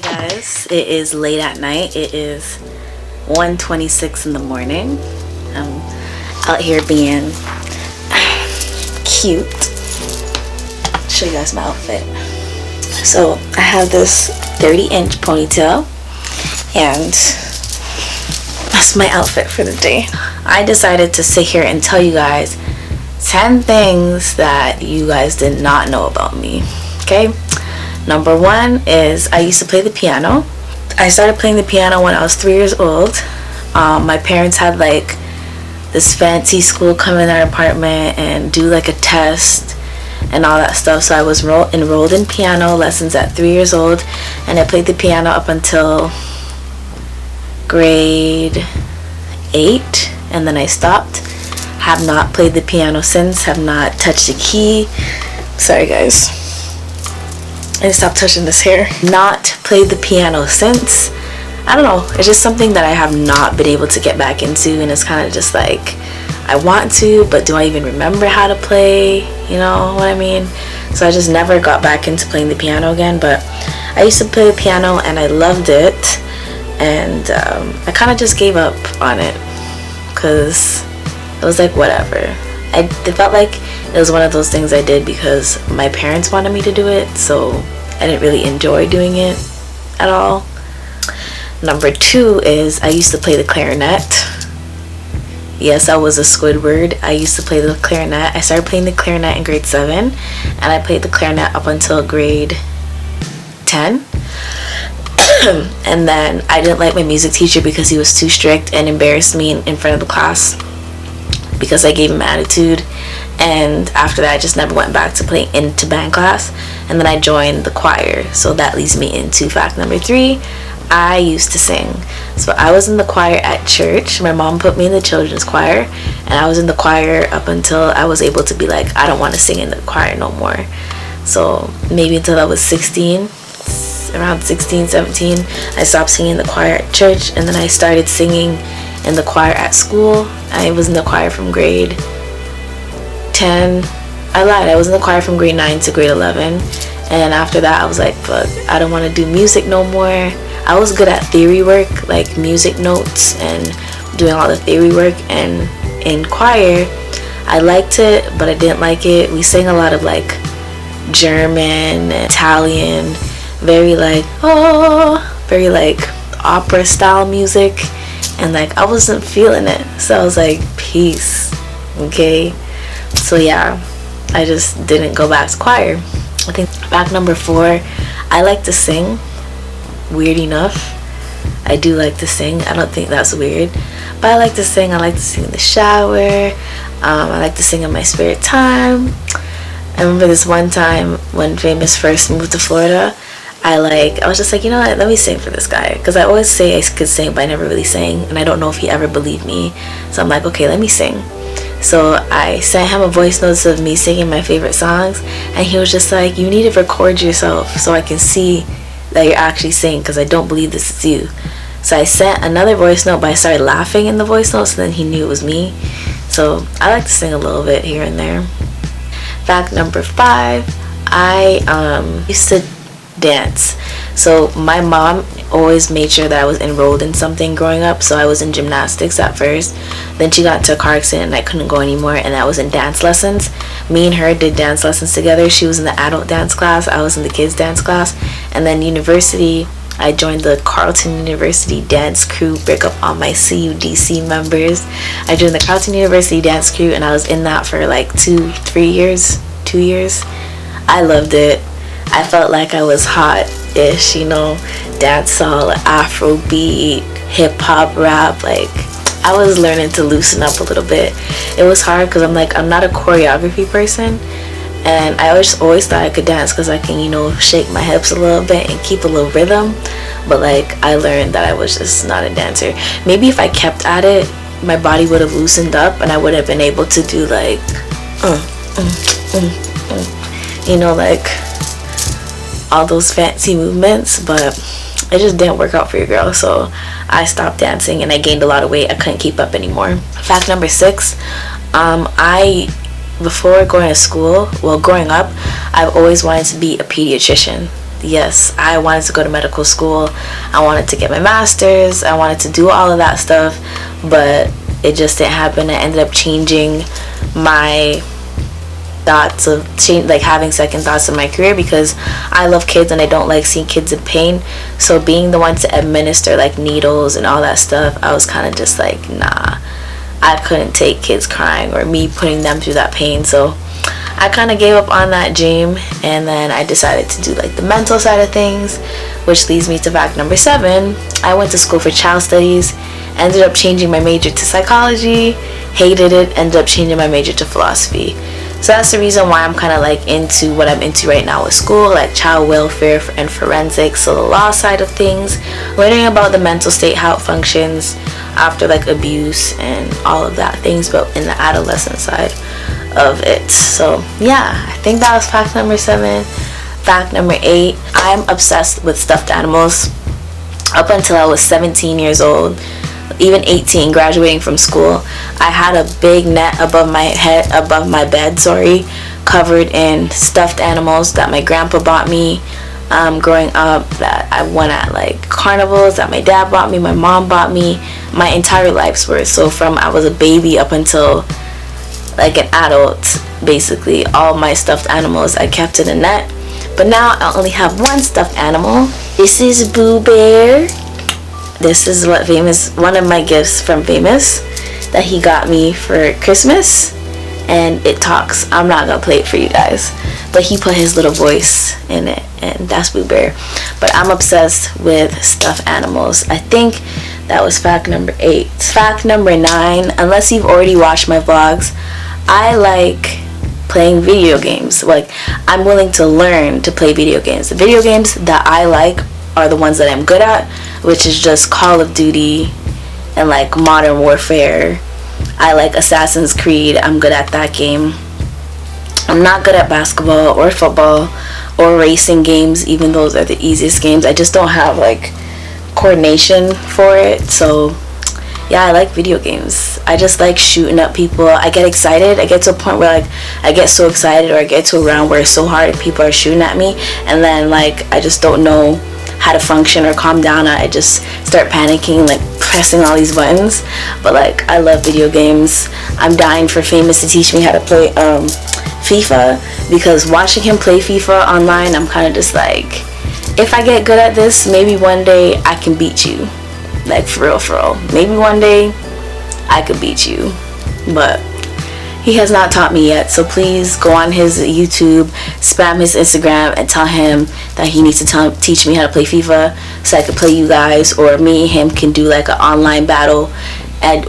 Hey guys, it is late at night. It is 1:26 in the morning. I'm out here being cute. Show you guys my outfit. So I have this 30-inch ponytail, and that's my outfit for the day. I decided to sit here and tell you guys 10 things that you guys did not know about me. Okay? Number one is I used to play the piano. I started playing the piano when I was 3 years old. My parents had like this fancy school come in our apartment and do like a test and all that stuff. So I was enrolled in piano lessons at 3 years old, and I played the piano up until grade 8, and then I stopped. Have not played the piano since. Have not touched the key. Sorry guys, I stopped touching this hair. Not played the piano since. I don't know, it's just something that I have not been able to get back into, and it's kind of just like I want to, but do I even remember how to play? You know what I mean? So I just never got back into playing the piano again. But I used to play the piano and I loved it, and I kind of just gave up on it because it was like whatever. It felt like it was one of those things I did because my parents wanted me to do it, so I didn't really enjoy doing it at all. Number two is I used to play the clarinet. Yes, I was a Squidward. I used to play the clarinet. I started playing the clarinet in grade 7, and I played the clarinet up until grade 10. And then I didn't like my music teacher because he was too strict and embarrassed me in front of the class because I gave him attitude. And after that I just never went back to playing into band class, and then I joined the choir. So that leads me into fact number 3. I used to sing. So I was in the choir at church. My mom put me in the children's choir, and I was in the choir up until I was able to be like, I don't want to sing in the choir no more. So maybe until I was 16, around 16, 17, I stopped singing in the choir at church, and then I started singing in the choir at school. I was in the choir from grade 10. I lied, I was in the choir from grade 9 to grade 11, and after that I was like, fuck, I don't want to do music no more. I was good at theory work, like music notes and doing all the theory work, and in choir I liked it, but I didn't like it. We sang a lot of like German, Italian, very like very like opera style music, and like I wasn't feeling it. So I was like, peace. Okay, so yeah, I just didn't go back to choir. I think fact number 4, I like to sing. Weird enough, I do like to sing. I don't think that's weird, but I like to sing. I like to sing in the shower. I like to sing in my spare time. I remember this one time when Famous first moved to Florida, I was just like, you know what, let me sing for this guy, because I always say I could sing but I never really sang, and I don't know if he ever believed me. So I'm like, okay, let me sing. So I sent him a voice note of me singing my favorite songs, and he was just like, you need to record yourself so I can see that you're actually singing, because I don't believe this is you. So I sent another voice note, but I started laughing in the voice note, so then he knew it was me. So I like to sing a little bit here and there. Fact number 5, I used to dance. So my mom always made sure that I was enrolled in something growing up. So I was in gymnastics at first, then she got into a car accident and I couldn't go anymore, and I was in dance lessons. Me and her did dance lessons together. She was in the adult dance class, I was in the kids dance class. And then university, I joined the Carleton University dance crew. Break up all my CUDC members. I joined the Carleton University dance crew, and I was in that for like 2 years. I loved it. I felt like I was hot-ish, you know, dancehall, Afrobeat, hip-hop, rap. Like, I was learning to loosen up a little bit. It was hard because I'm not a choreography person, and I always thought I could dance because I can, you know, shake my hips a little bit and keep a little rhythm. But like, I learned that I was just not a dancer. Maybe if I kept at it, my body would have loosened up and I would have been able to do like you know, like all those fancy movements, but it just didn't work out for your girl. So I stopped dancing and I gained a lot of weight. I couldn't keep up anymore. Fact number 6, before going to school, well, growing up, I've always wanted to be a pediatrician. yes, I wanted to go to medical school. I wanted to get my master's. I wanted to do all of that stuff, but it just didn't happen. I ended up changing my thoughts of having second thoughts in my career, because I love kids and I don't like seeing kids in pain. So being the one to administer like needles and all that stuff, I was kind of just like, nah, I couldn't take kids crying or me putting them through that pain. So I kind of gave up on that dream, and then I decided to do like the mental side of things, which leads me to fact number 7. I went to school for child studies, ended up changing my major to psychology, hated it, ended up changing my major to philosophy. So that's the reason why I'm kind of like into what I'm into right now with school, like child welfare and forensics, so the law side of things, learning about the mental state, how it functions after like abuse and all of that things, but in the adolescent side of it. So yeah, I think that was fact number 7. Fact number 8, I'm obsessed with stuffed animals. Up until I was 17 years old, even 18, graduating from school, I had a big net above my bed, covered in stuffed animals that my grandpa bought me growing up, that I went at like carnivals, that my dad bought me, my mom bought me, my entire life's worth. So from I was a baby up until like an adult, basically all my stuffed animals I kept in a net. But now I only have one stuffed animal. This is Boo Bear. This is one of my gifts from Famous that he got me for Christmas, and it talks. I'm not gonna play it for you guys, but he put his little voice in it, and that's Boo Bear. But I'm obsessed with stuffed animals. I think that was fact number 8. Fact number 9, unless you've already watched my vlogs, I like playing video games. Like, I'm willing to learn to play video games. The video games that I like are the ones that I'm good at, which is just Call of Duty and like Modern Warfare. I like Assassin's Creed. I'm good at that game. I'm not good at basketball or football or racing games, even those are the easiest games. I just don't have like coordination for it. So yeah, I like video games. I just like shooting up people. I get excited. I get to a point where like I get so excited, or I get to a round where it's so hard and people are shooting at me, and then like I just don't know how to function or calm down. I just start panicking, like pressing all these buttons. But like, I love video games. I'm dying for Famous to teach me how to play FIFA, because watching him play FIFA online, I'm kind of just like, if I get good at this, maybe one day I can beat you. Like, for real. Maybe one day I could beat you, but he has not taught me yet. So please go on his YouTube, spam his Instagram, and tell him that he needs to teach me how to play FIFA, so I could play you guys, or me and him can do like an online battle,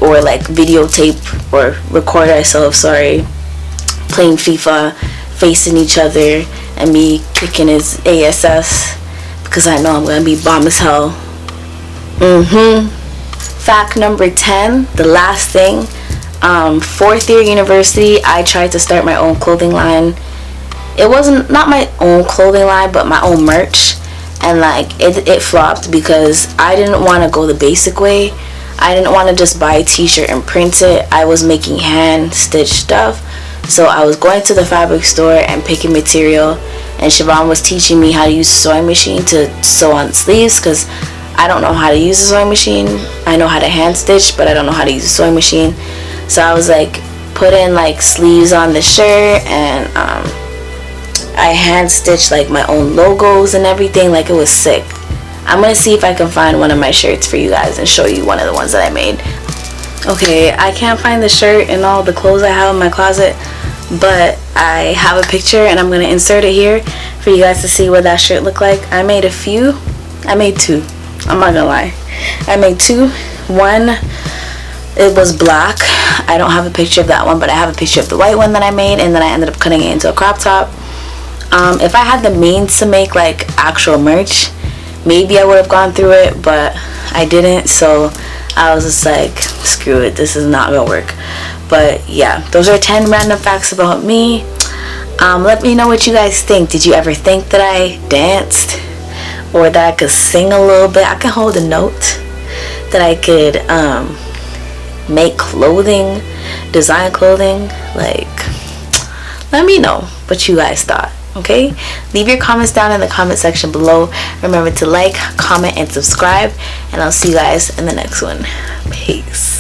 or like videotape or record ourselves, playing FIFA, facing each other, and me kicking his ASS, because I know I'm gonna be bomb as hell. Fact number 10, the last thing. 4th year university, I tried to start my own clothing line. It wasn't not my own clothing line, but my own merch, and like it flopped, because I didn't want to go the basic way. I didn't want to just buy a t-shirt and print it. I was making hand stitched stuff, so I was going to the fabric store and picking material, and Siobhan was teaching me how to use a sewing machine to sew on sleeves, because I don't know how to use a sewing machine. I know how to hand stitch, but I don't know how to use a sewing machine. So I was like putting like sleeves on the shirt, and I hand stitched like my own logos and everything. Like, it was sick. I'm gonna see if I can find one of my shirts for you guys and show you one of the ones that I made. Okay, I can't find the shirt and all the clothes I have in my closet, but I have a picture and I'm gonna insert it here for you guys to see what that shirt looked like. I made two. I'm not gonna lie. I made 2. One, it was black. I don't have a picture of that one, but I have a picture of the white one that I made, and then I ended up cutting it into a crop top. If I had the means to make like actual merch, maybe I would have gone through it, but I didn't. So I was just like, screw it, this is not gonna work. But yeah, those are 10 random facts about me. Let me know what you guys think. Did you ever think that I danced, or that I could sing a little bit? I can hold a note. That I could make clothing, design clothing. Like, let me know what you guys thought. Okay, leave your comments down in the comment section below. Remember to like, comment, and subscribe, and I'll see you guys in the next one. Peace.